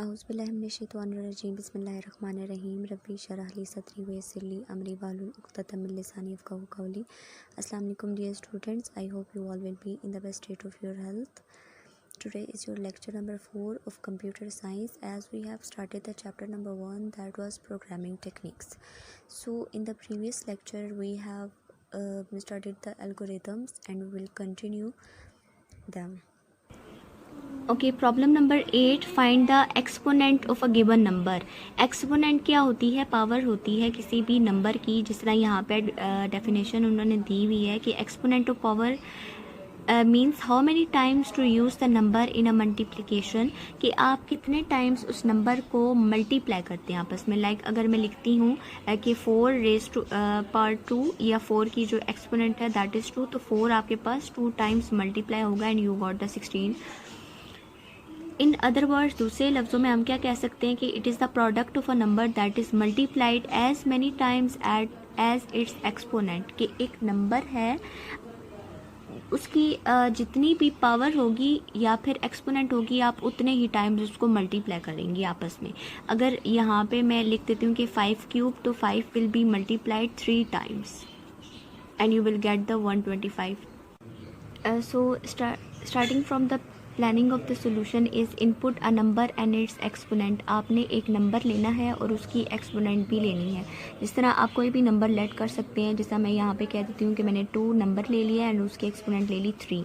औज़ुबिल्लाहिमिनश्शैतानिर्रजीम बिस्मिल्लाहिर्रहमानिर्रहीम रब्बी इश्रह ली सदरी वयस्सिर ली अमरी वाहलुल उक़दतम मिन लिसानी यफ़क़हू क़ौली। अस्सलाम वालेकुम dear students, I hope you all will be in the best state of your health. Today is your lecture number 4 of computer science, as we have started the chapter number 1, that was programming techniques. So in the previous lecture we have studied the algorithms and we will continue them. Okay, problem number 8, find the exponent of a given number. Exponent क्या होती है? Power होती है किसी भी number की। जिस तरह यहाँ पे डेफिनेशन उन्होंने दी हुई है कि exponent of power means how many times to use the number in a multiplication, कि आप कितने टाइम्स उस नंबर को मल्टीप्लाई करते हैं आपस में। लाइक अगर मैं लिखती हूँ कि 4 रेज टू पावर 2, या 4 की जो एक्सपोनेंट है दैट इज़ 2, तो 4 आपके पास 2 टाइम्स मल्टीप्लाई होगा and you got the 16। In other words, दूसरे लफ्ज़ों में हम क्या कह सकते हैं कि it is the product of a number that is multiplied as many times as its exponent, कि एक नंबर है उसकी जितनी भी पावर होगी या फिर एक्सपोनेंट होगी आप उतने ही टाइम्स उसको मल्टीप्लाई करेंगे आपस में। अगर यहाँ पे मैं लिख देती हूँ कि 5 क्यूब, तो 5 will B multiplied 3 times and you will get the 125। So starting from the planning of the solution is input a number and its exponent. आपने एक नंबर लेना है और उसकी एक्सपोनेंट भी लेनी है। जिस तरह आप कोई भी नंबर लेट कर सकते हैं, जैसा मैं यहाँ पे कह देती हूँ कि मैंने 2 नंबर ले लिया एंड उसकी एक्सपोनेंट ले ली 3।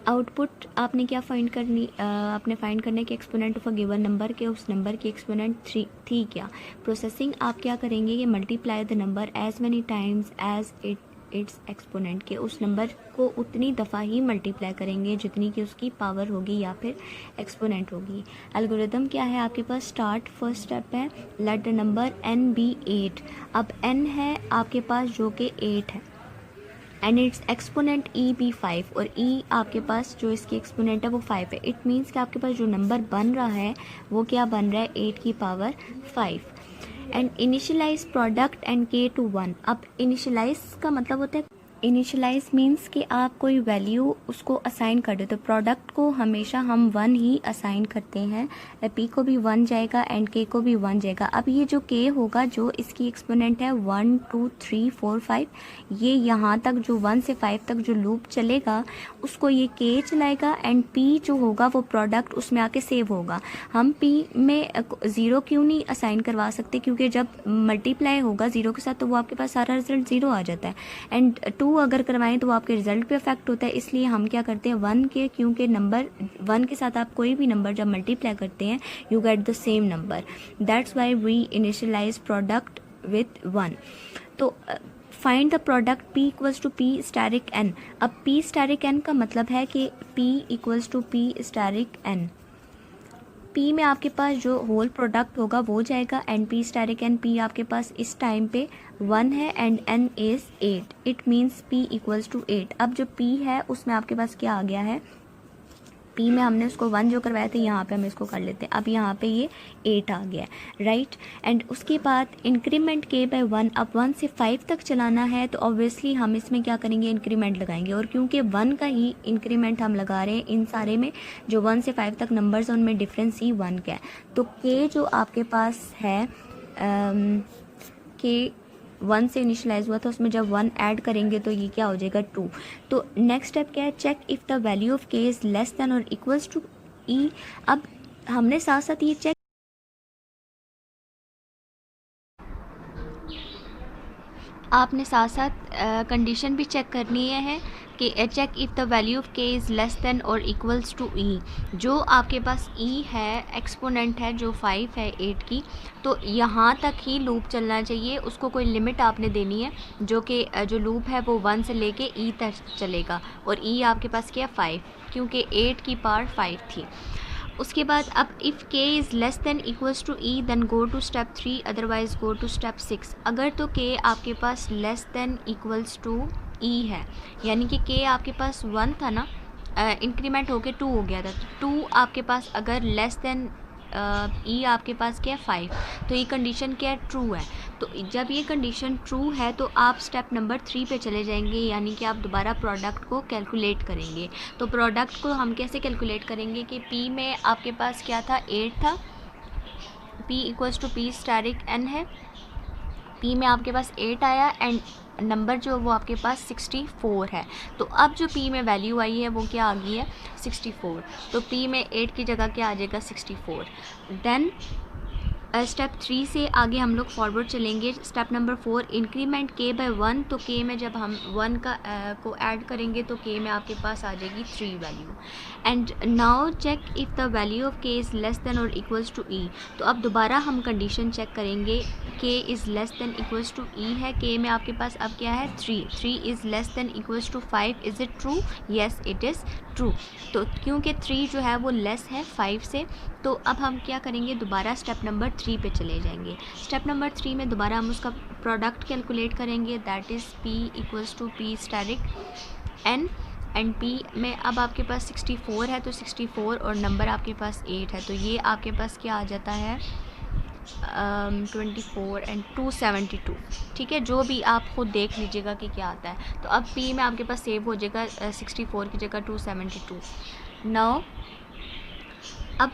आउटपुट आपने क्या फाइंड करनी, आपने फाइंड करना है कि exponent of a given number के उस नंबर की एक्सपोनेंट 3 थी क्या। प्रोसेसिंग आप क्या करेंगे, ये multiply the number as many times as its exponent, के उस नंबर को उतनी दफ़ा ही मल्टीप्लाई करेंगे जितनी कि उसकी पावर होगी या फिर एक्सपोनेंट होगी। एल्गोरिदम क्या है आपके पास? स्टार्ट, फर्स्ट स्टेप है let the number n be 8। अब n है आपके पास जो कि 8 है and its exponent e be 5, और e आपके पास जो इसकी एक्सपोनेंट है वो 5 है। इट मीन्स कि आपके पास जो नंबर बन रहा है वो क्या बन रहा है? 8 की power 5। And initialize product and k to 1। अब इनिशियलाइज का मतलब होता है, इनिशियलाइज मीन्स कि आप कोई वैल्यू उसको असाइन कर दो। तो प्रोडक्ट को हमेशा हम 1 ही असाइन करते हैं, p को भी 1 जाएगा एंड k को भी 1 जाएगा। अब ये जो k होगा, जो इसकी एक्सपोनेंट है 1 2 3 4 5, ये यहाँ तक जो 1 से 5 तक जो लूप चलेगा उसको ये k चलाएगा एंड p जो होगा वो प्रोडक्ट उसमें आके सेव होगा। हम p में 0 क्यों नहीं असाइन करवा सकते? क्योंकि जब मल्टीप्लाई होगा 0 के साथ तो वो आपके पास सारा रिजल्ट 0 आ जाता है, एंड 2 अगर करवाएं तो वो आपके रिजल्ट पे अफेक्ट होता है। इसलिए हम क्या करते हैं 1 के, क्योंकि नंबर 1 के साथ आप कोई भी नंबर जब मल्टीप्लाई करते हैं you get the same number, that's why we initialize product with 1। तो find the product p equals to p asterisk n। अब p स्टैरिक n का मतलब है कि p equals to p asterisk n। p में आपके पास जो होल प्रोडक्ट होगा वो जाएगा and p asterisk n, p आपके पास इस टाइम पे 1 है and n is 8। It means p equals to 8। अब जो p है उसमें आपके पास क्या आ गया है? p में हमने उसको 1 जो करवाए थे, यहाँ पे हम इसको कर लेते हैं। अब यहाँ पे ये 8 आ गया है, राइट। एंड उसके बाद इंक्रीमेंट k बाय 1। अब 1 से 5 तक चलाना है तो ऑब्वियसली हम इसमें क्या करेंगे? इंक्रीमेंट लगाएंगे, और क्योंकि 1 का ही इंक्रीमेंट हम लगा रहे हैं इन सारे में, जो 1 से 5 तक नंबर्स हैं उनमें डिफरेंस ही 1 का है। तो k जो आपके पास है k 1 से इनिशलाइज हुआ था, उसमें जब 1 ऐड करेंगे तो ये क्या हो जाएगा? 2। तो नेक्स्ट स्टेप क्या है? Check if the value of k is less than और इक्वल्स टू e। अब हमने साथ साथ ये चेक, आपने साथ साथ कंडीशन भी चेक करनी है कि check if the value of k is less than और इक्वल्स टू e। जो आपके पास e है, एक्सपोनेंट है जो 5 है 8 की, तो यहाँ तक ही लूप चलना चाहिए। उसको कोई लिमिट आपने देनी है, जो कि जो लूप है वो 1 से लेके e तक चलेगा, और e आपके पास क्या है? 5, क्योंकि 8 की पावर 5 थी। उसके बाद अब if k is less than equals to e then go to step 3, otherwise go to step 6। अगर तो k आपके पास less than equals to e है, यानी कि k आपके पास 1 था ना, इंक्रीमेंट होके 2 हो गया था, तो 2 आपके पास अगर लेस देन ई आपके पास क्या है 5, तो ये कंडीशन क्या है? ट्रू है। तो जब ये कंडीशन ट्रू है तो आप स्टेप नंबर 3 पे चले जाएंगे, यानी कि आप दोबारा प्रोडक्ट को कैलकुलेट करेंगे। तो प्रोडक्ट को हम कैसे कैलकुलेट करेंगे कि पी में आपके पास क्या था 8 था, P equals to P asterisk n है, P में आपके पास 8 आया एंड नंबर जो वो आपके पास 64 है। तो अब जो P में वैल्यू आई है वो क्या आ गई है 64, तो P में 8 की जगह क्या आ जाएगा 64। देन स्टेप 3 से आगे हम लोग फॉरवर्ड चलेंगे। Step number 4 increment k by 1, तो k में जब हम 1 का को ऐड करेंगे तो k में आपके पास आ जाएगी 3 value. And now check if the value of k is less than और इक्वल्स टू e। तो अब दोबारा हम कंडीशन चेक करेंगे, k is less than equals to e है, k में आपके पास अब क्या है 3 is less than equals to 5, is it true? Yes it is true. तो क्योंकि 3 जो है वो लेस है 5 से, तो अब हम क्या करेंगे, दोबारा स्टेप नंबर 3 पे चले जाएंगे। स्टेप नंबर 3 में दोबारा हम उसका प्रोडक्ट कैलकुलेट करेंगे, that is P equals to P asterisk n and P में अब आपके पास 64 है, तो 64 और नंबर आपके पास 8 है, तो ये आपके पास क्या आ जाता है 24 एंड 272। ठीक है, जो भी आप खुद देख लीजिएगा कि क्या आता है। तो अब P में आपके पास सेव हो जाएगा 64 की जगह 272। नाउ अब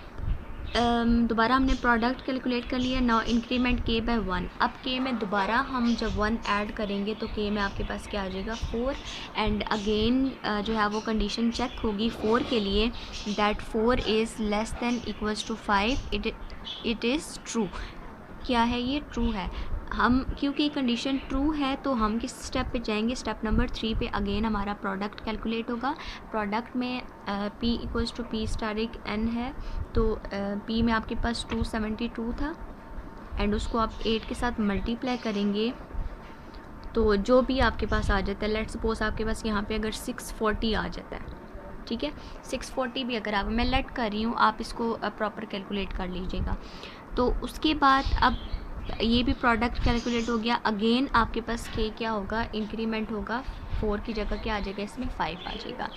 दोबारा हमने प्रोडक्ट कैलकुलेट कर लिया। नाउ इंक्रीमेंट k बाय 1, अब k में दोबारा हम जब 1 ऐड करेंगे तो k में आपके पास क्या आ जाएगा 4 एंड अगेन जो है वो कंडीशन चेक होगी 4 के लिए, that 4 is less than equals to 5, it is true. क्या है ये ट्रू है। हम क्योंकि कंडीशन ट्रू है तो हम किस स्टेप पे जाएंगे, स्टेप नंबर 3 पे अगेन हमारा प्रोडक्ट कैलकुलेट होगा। प्रोडक्ट में P equals to P asterisk n है, तो P में आपके पास 272 था एंड उसको आप 8 के साथ मल्टीप्लाई करेंगे तो जो भी आपके पास आ जाता है, लेट्स सपोज आपके पास यहाँ पे अगर 640 आ जाता है, ठीक है 640 भी अगर आप, मैं लेट कर रही हूँ, आप इसको प्रॉपर कैलकुलेट कर लीजिएगा। तो उसके बाद अब ये भी प्रोडक्ट कैलकुलेट हो गया। अगेन आपके पास k क्या होगा, इंक्रीमेंट होगा, 4 की जगह क्या आ जाएगा इसमें 5 आ जाएगा।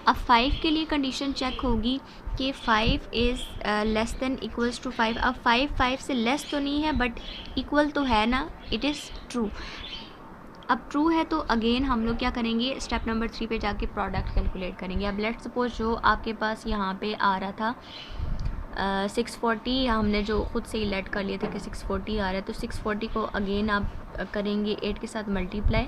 अब 5 के लिए कंडीशन चेक होगी कि 5 is less than equals to 5। अब 5 से लेस तो नहीं है बट इक्वल तो है ना, इट इज़ ट्रू। अब ट्रू है तो अगेन हम लोग क्या करेंगे, स्टेप नंबर 3 पे जाके प्रोडक्ट कैलकुलेट करेंगे। अब लेट्स सपोज जो आपके पास यहाँ पे आ रहा था 640, हमने जो खुद से ही लेट कर लिया था कि 640 आ रहा है, तो 640 को अगेन आप करेंगे 8 के साथ मल्टीप्लाई,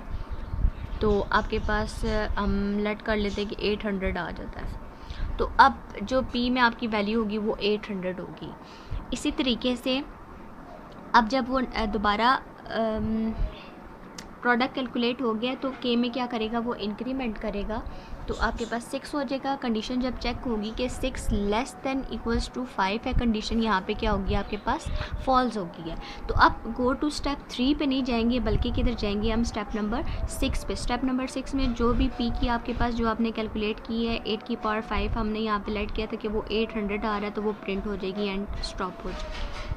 तो आपके पास हम लेट कर लेते हैं कि 800 आ जाता है। तो अब जो P में आपकी वैल्यू होगी वो 800 होगी। इसी तरीके से अब जब वो दोबारा प्रोडक्ट कैलकुलेट हो गया तो k में क्या करेगा, वो इंक्रीमेंट करेगा, तो आपके पास 6 हो जाएगा। कंडीशन जब चेक होगी कि 6 लेस देन इक्वल्स टू 5 है, कंडीशन यहाँ पे क्या होगी आपके पास फॉल्स होगी है। तो अब गो टू स्टेप 3 पे नहीं जाएंगे बल्कि किधर जाएंगे हम, स्टेप नंबर 6 पे। स्टेप नंबर 6 में जो भी p की आपके पास जो आपने कैलकुलेट की है 8 की पावर 5 हमने यहाँ पे लेट किया था कि वो 800 आ रहा है, तो वो प्रिंट हो जाएगी एंड स्टॉप हो जाएगी।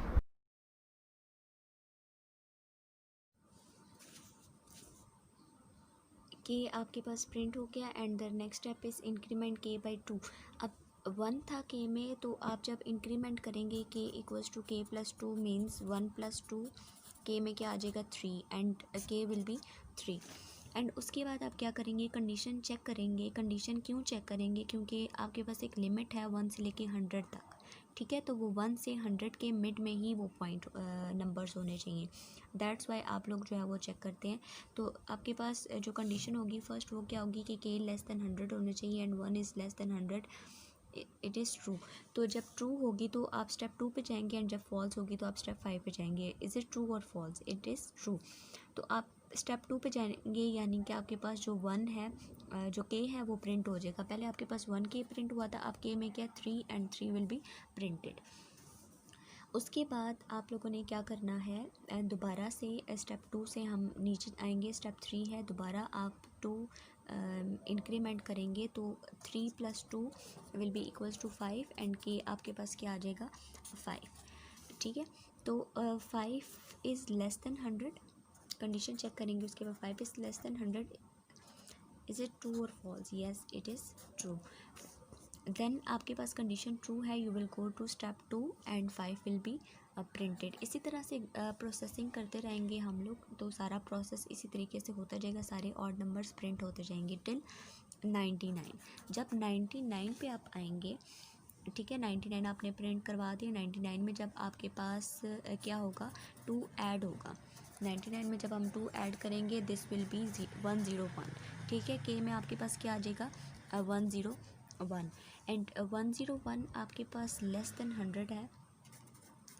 के आपके पास प्रिंट हो गया and the next step is increment k by 2। अब 1 था k में, तो आप जब इंक्रीमेंट करेंगे k equals to k plus 2 means 1 plus 2, k में क्या आ जाएगा 3 and k will be 3। And उसके बाद आप क्या करेंगे, कंडीशन चेक करेंगे। कंडीशन क्यों चेक करेंगे, क्योंकि आपके पास एक लिमिट है 1 से लेके 100 तक, ठीक है, तो वो 1 से 100 के मिड में ही वो पॉइंट नंबर्स होने चाहिए। दैट्स वाई आप लोग जो है वो चेक करते हैं। तो आपके पास जो कंडीशन होगी फर्स्ट वो क्या होगी कि k लेस दैन 100 होने चाहिए and 1 is less than 100, it is true. तो जब ट्रू होगी तो आप स्टेप 2 पे जाएंगे एंड जब फॉल्स होगी तो आप स्टेप 5 पे जाएंगे। इज़ इट ट्रू और फॉल्स, इट इज़ ट्रू। तो आप स्टेप 2 पे जाएंगे यानी कि आपके पास जो 1 है जो k है वो प्रिंट हो जाएगा। पहले आपके पास 1k प्रिंट हुआ था, अब k में क्या 3 एंड 3 विल बी प्रिंटेड। उसके बाद आप लोगों ने क्या करना है, दोबारा से स्टेप 2 से हम नीचे आएंगे, स्टेप 3 है, दोबारा आप 2 इंक्रीमेंट करेंगे तो 3 plus 2 will be equals to 5 and के आपके पास क्या आ जाएगा 5, ठीक है। तो 5 is less than 100, condition check करेंगे उसके बाद 5 is less than 100, is it true और false, yes it is true. Then आपके पास कंडीशन ट्रू है, you will go to step 2 and 5 will be printed. इसी तरह से प्रोसेसिंग करते रहेंगे हम लोग, तो सारा प्रोसेस इसी तरीके से होता जाएगा, सारे ऑड नंबर्स प्रिंट होते जाएंगे टिल 99। जब 99 पे आप आएंगे ठीक है, 99 आपने प्रिंट करवा दिया। 99 में जब आपके पास क्या होगा, 2 ऐड होगा। 99 में जब हम 2 ऐड करेंगे दिस विल बी 101। ठीक है, के में आपके पास क्या आ जाएगा, 101। एंड 101 आपके पास लेस देन 100 है।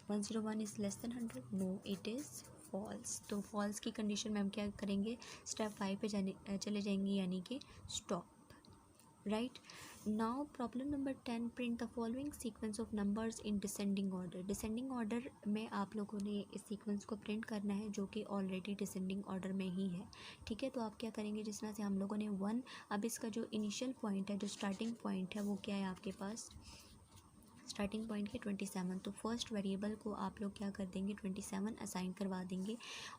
101 is less than 100, no it is false. तो फॉल्स की कंडीशन में हम क्या करेंगे, स्टेप 5 पे चले जाएंगे, यानी कि stop. Right now problem number 10, print the following sequence of numbers in descending order. Descending order में आप लोगों ने इस सीक्वेंस को प्रिंट करना है जो कि ऑलरेडी डिसेंडिंग ऑर्डर में ही है। ठीक है, तो आप क्या करेंगे, जिस तरह से हम लोगों ने 1, अब इसका जो इनिशियल पॉइंट है, जो स्टार्टिंग पॉइंट है, वो क्या है आपके पास, स्टार्टिंग पॉइंट के 27। तो फर्स्ट वेरिएबल को आप लोग क्या कर देंगे, 27 असाइन करवा देंगे।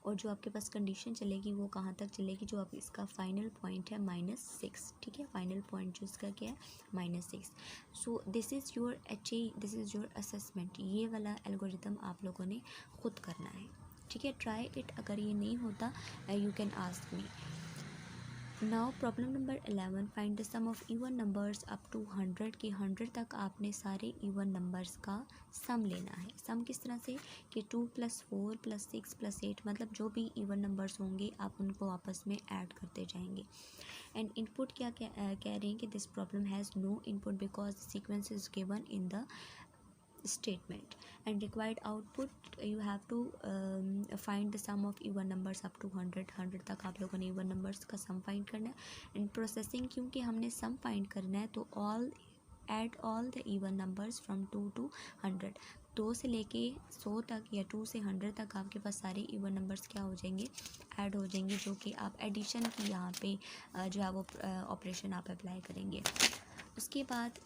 और जो आपके पास कंडीशन चलेगी वो कहाँ तक चलेगी, जो आप इसका फाइनल पॉइंट है -6। ठीक है, फाइनल पॉइंट जो इसका क्या है, -6। So this is your this is your assessment. ये वाला एल्गोरिथम आप लोगों ने खुद करना है। ठीक है, ट्राई इट। अगर ये नहीं होता you can ask me. Now problem number 11, find the sum of even numbers up to 100 के 100 तक आपने सारे इवन नंबर्स का सम लेना है। सम किस तरह से कि 2 + 4 + 6 + 8, मतलब जो भी इवन नंबर्स होंगे आप उनको आपस में ऐड करते जाएंगे। एंड इनपुट क्या कह रहे हैं कि this problem has no input because sequence is given in the statement and required output you have to find the sum of even numbers up to 100 तक आप लोगों ने even numbers का sum find करना है। and processing क्योंकि हमने sum find करना है तो add all the even numbers from 2 to 100, 2 से लेके 100 तक या 2 से 100 तक आपके पास सारे इवन नंबर्स क्या हो जाएंगे, ऐड हो जाएंगे, जो कि आप एडिशन की यहाँ पे जो है वो ऑपरेशन आप अप्लाई करेंगे। उसके बाद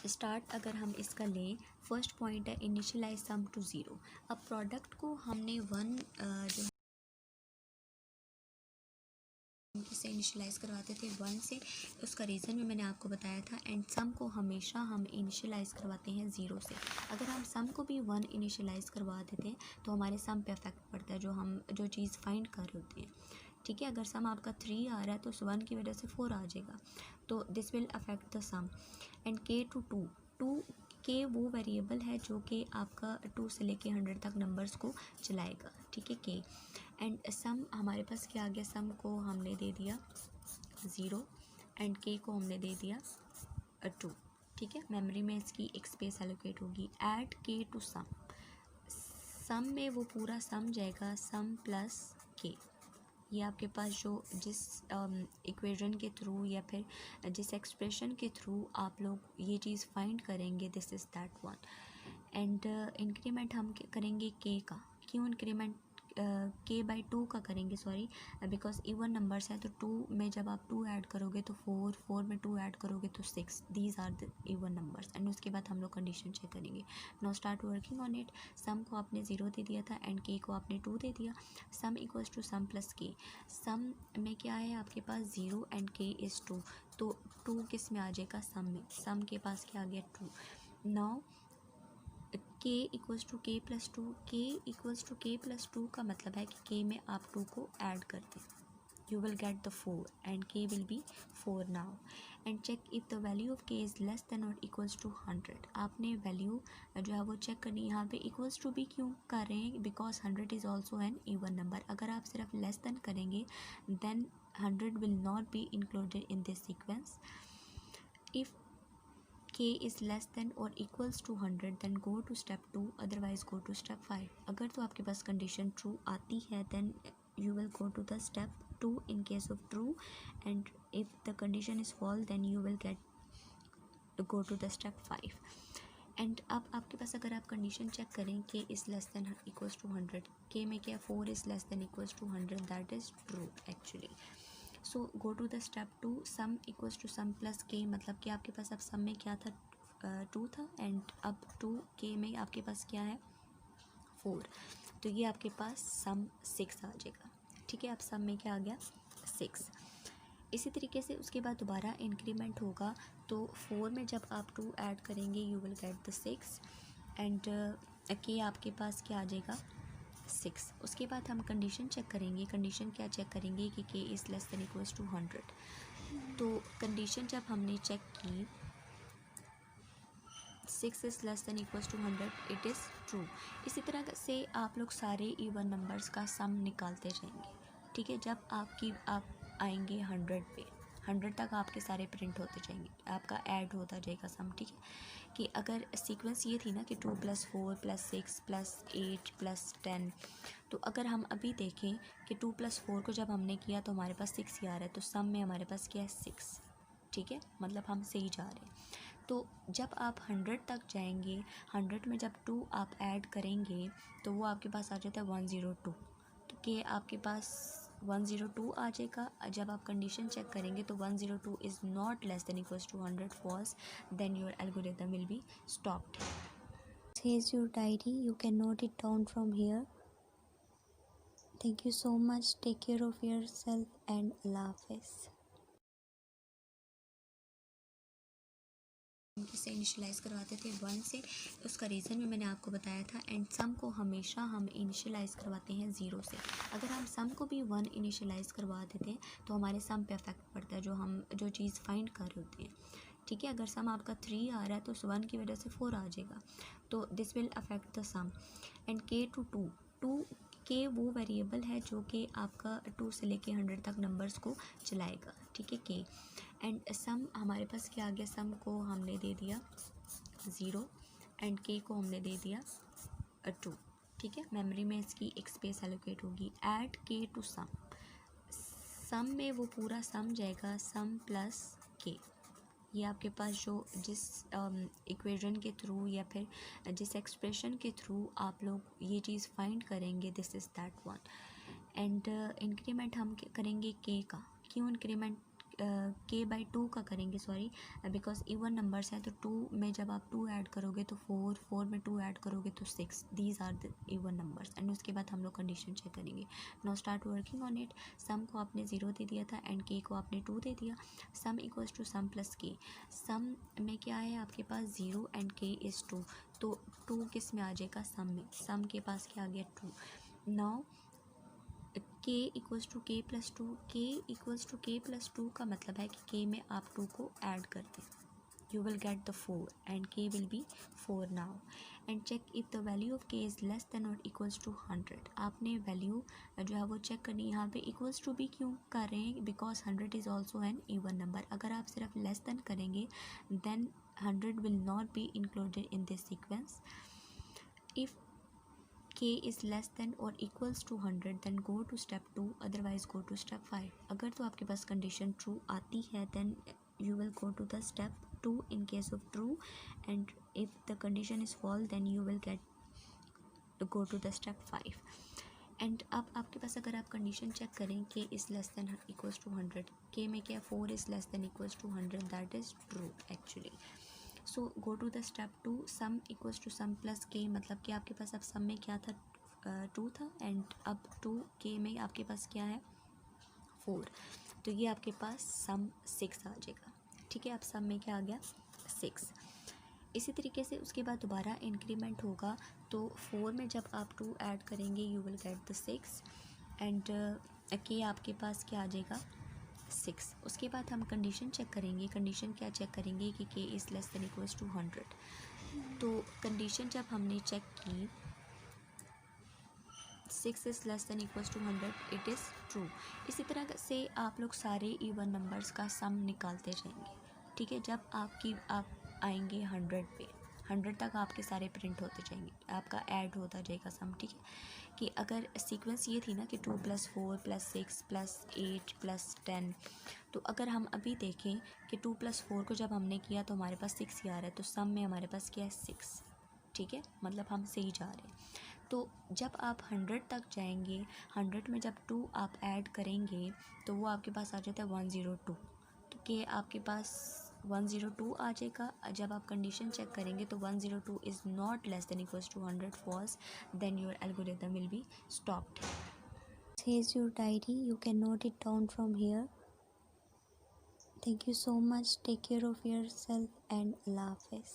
स्टार्ट अगर हम इसका लें, फर्स्ट पॉइंट है इनिशियलाइज सम टू 0। अब प्रोडक्ट को हमने 1 जो से इनिशियलाइज करवाते थे 1 से, उसका रीज़न भी मैंने आपको बताया था। एंड सम को हमेशा हम इनिशियलाइज करवाते हैं 0 से। अगर हम सम को भी 1 इनिशियलाइज करवा देते हैं तो हमारे सम पे इफेक्ट पड़ता है, जो चीज़ फाइंड कर रहे होते हैं। ठीक है, अगर सम आपका 3 आ रहा है तो 1 की वजह से 4 आ जाएगा, तो this will affect the sum. And k to 2 के वो वेरिएबल है जो कि आपका 2 से लेके 100 तक नंबर्स को चलाएगा। ठीक है, k। एंड सम हमारे पास क्या आ गया, सम को हमने दे दिया 0 एंड k को हमने दे दिया 2। ठीक है, मेमोरी में इसकी एक स्पेस एलोकेट होगी। ऐड k टू सम में वो पूरा सम जाएगा, सम प्लस k। ये आपके पास जो जिस इक्वेशन के थ्रू या फिर जिस एक्सप्रेशन के थ्रू आप लोग ये चीज़ फाइंड करेंगे, this is that one. And increment हम करेंगे k का। क्यों इंक्रीमेंट k/2 का करेंगे, सॉरी, बिकॉज इवन नंबर्स हैं तो 2 में जब आप 2 ऐड करोगे तो 4, 4 में 2 ऐड करोगे तो 6, these are the even numbers. And उसके बाद हम लोग कंडीशन चेक करेंगे। Now start working on it. Sum को आपने 0 दे दिया था एंड k को आपने 2 दे दिया। Sum equals to sum plus k। Sum में क्या है आपके पास 0 एंड k इज़ 2, तो 2 किस में आ जाएगा, सम में। सम के पास क्या आ गया, 2। Now k equals to k + 2। k equals to k + 2 का मतलब है कि k में आप 2 को ऐड कर दें, you will get the 4 and k will be 4 now। and check if the value of k is less than or equals to 100। आपने वैल्यू जो है वो चेक करनी है। यहाँ पे इक्वल्स टू भी क्यों कर रहे हैं, because 100 is also an even number. अगर आप सिर्फ लेस देन करेंगे then 100 will not be included in this sequence. If k is less than or equals to 100 then go to step 2, otherwise go to step 5। अगर तो आपके पास condition true आती है then you will go to the step 2 in case of true, and if the condition is false then you will go to the step 5। And अब आपके पास अगर आप कंडीशन चेक करें k is less than equals to 100, k में क्या 4 is less than equals to 100, that is true actually। So go to the step 2, sum equals to sum plus k, मतलब कि आपके पास अब सम में क्या था, 2 था एंड अब 2k में आपके पास क्या है, 4, तो ये आपके पास सम 6 आ जाएगा। ठीक है, अब सम में क्या आ गया, 6। इसी तरीके से उसके बाद दोबारा इंक्रीमेंट होगा, तो 4 में जब आप 2 ऐड करेंगे you will get the 6 and k आपके पास क्या आ जाएगा, 6। उसके बाद हम कंडीशन चेक करेंगे। कंडीशन क्या चेक करेंगे कि k is less than equals to 100। तो कंडीशन जब हमने चेक की 6 is less than equals to 100, it is true. इसी तरह से आप लोग सारे इवन नंबर्स का सम निकालते जाएंगे, ठीक है। जब आप आएंगे 100 पे, 100 तक आपके सारे प्रिंट होते जाएंगे, आपका ऐड होता जाएगा सम, ठीक है। कि अगर सीक्वेंस ये थी ना कि 2 + 4 + 6 + 8 + 10, तो अगर हम अभी देखें कि 2 + 4 को जब हमने किया तो हमारे पास 6 ही आ रहा है, तो सम में हमारे पास क्या है 6, ठीक है, मतलब हम सही जा रहे हैं। तो जब आप 100 तक जाएंगे, 100 में जब 2 आप ऐड करेंगे तो वो आपके पास आ जाता है 102, तो कि आपके पास 102 आ जाएगा। जब आप कंडीशन चेक करेंगे तो 102 is not less than equals to 100 false, then your algorithm will be stopped. Here's your diary, you can note it down from here. Thank you so much, take care of yourself and Allah Hafiz. इसे initialise करवाते थे 1 से, उसका reason भी मैंने आपको बताया था। एंड सम को हमेशा हम इनिशियलाइज़ करवाते हैं 0 से। अगर हम सम को भी 1 इनिशियलाइज़ करवा देते हैं तो हमारे सम पे इफेक्ट पड़ता है, जो चीज़ फाइंड कर रहे होते हैं, ठीक है। अगर सम आपका 3 आ रहा है तो उस 1 की वजह से 4 आ जाएगा, तो this will affect the sum. And k to 2 के वो वेरिएबल है जो कि आपका 2 से लेके 100 तक नंबर्स को चलाएगा, ठीक है, k। एंड सम हमारे पास क्या आ गया, सम को हमने दे दिया 0 एंड k को हमने दे दिया 2, ठीक है। मेमोरी में इसकी एक स्पेस एलोकेट होगी। ऐड k टू सम में वो पूरा सम जाएगा, सम प्लस k। ये आपके पास जो जिस इक्वेशन के थ्रू या फिर जिस एक्सप्रेशन के थ्रू आप लोग ये चीज़ फाइंड करेंगे, this is that one. And increment हम करेंगे k का। क्यों इंक्रीमेंट k/2 का करेंगे, सॉरी, बिकॉज इवन नंबर्स हैं, तो 2 में जब आप 2 ऐड करोगे तो 4, 4 में 2 ऐड करोगे तो 6, these are the even numbers. And उसके बाद हम लोग कंडीशन चेक करेंगे। Now start working on it. Sum को आपने 0 दे दिया था एंड k को आपने 2 दे दिया। Sum equals to sum plus k। Sum में क्या है आपके पास 0 एंड k इज़ 2, तो 2 किस में आ जाएगा, सम में। सम के पास क्या आ गया 2। Now k equals to k plus 2। k equals to k plus 2 का मतलब है कि k में आप 2 को ऐड कर दें, you will get the 4 and k will be 4 now. And check if the value of k is less than or equals to 100. आपने वैल्यू जो है वो चेक करनी है। यहाँ पे इक्वल्स टू भी क्यों कर रहे हैं, because 100 is also an even number. अगर आप सिर्फ लेस देन करेंगे then 100 will not be included in this sequence. If k is less than or equals to 100 then go to step 2, otherwise go to step 5. अगर तो आपके पास condition true आती है then you will go to the step 2 in case of true, and if the condition is false then you will go to the step 5. And अब आपके पास अगर आप कंडीशन चेक करें k is less than equals to 100, k में क्या 4 is less than equals to 100, that is true actually. So go to the step 2, sum equals to sum plus k, मतलब कि आपके पास अब सम में क्या था 2 था एंड अब 2 k में आपके पास क्या है 4, तो ये आपके पास सम 6 आ जाएगा, ठीक है। अब सम में क्या आ गया 6। इसी तरीके से उसके बाद दोबारा इंक्रीमेंट होगा, तो 4 में जब आप 2 ऐड करेंगे you will get the 6 and k आपके पास क्या आ जाएगा 6। उसके बाद हम कंडीशन चेक करेंगे। कंडीशन क्या चेक करेंगे कि k is less than equals to 100, तो कंडीशन जब हमने चेक की 6 is less than equals to 100, it is true. इसी तरह से आप लोग सारे इवन नंबर्स का सम निकालते जाएंगे, ठीक है। जब आप आएंगे 100 पे, 100 तक आपके सारे प्रिंट होते जाएंगे, आपका ऐड होता जाएगा सम, ठीक है। कि अगर सीक्वेंस ये थी ना कि 2 + 4 + 6 + 8 + 10, तो अगर हम अभी देखें कि 2 + 4 को जब हमने किया तो हमारे पास 6 ही आ रहा है, तो सम में हमारे पास क्या है 6, ठीक है, मतलब हम सही जा रहे हैं। तो जब आप 100 तक जाएंगे, 100 में जब 2 आप ऐड करेंगे तो वो आपके पास आ जाता है 102, तो कि आपके पास 102 आ जाएगा। जब आप कंडीशन चेक करेंगे तो 102 is not less than equals to 100 false, then your algorithm will be stopped. Here's your diary, you can note it down from here. Thank you so much, take care of yourself and Allah Hafiz.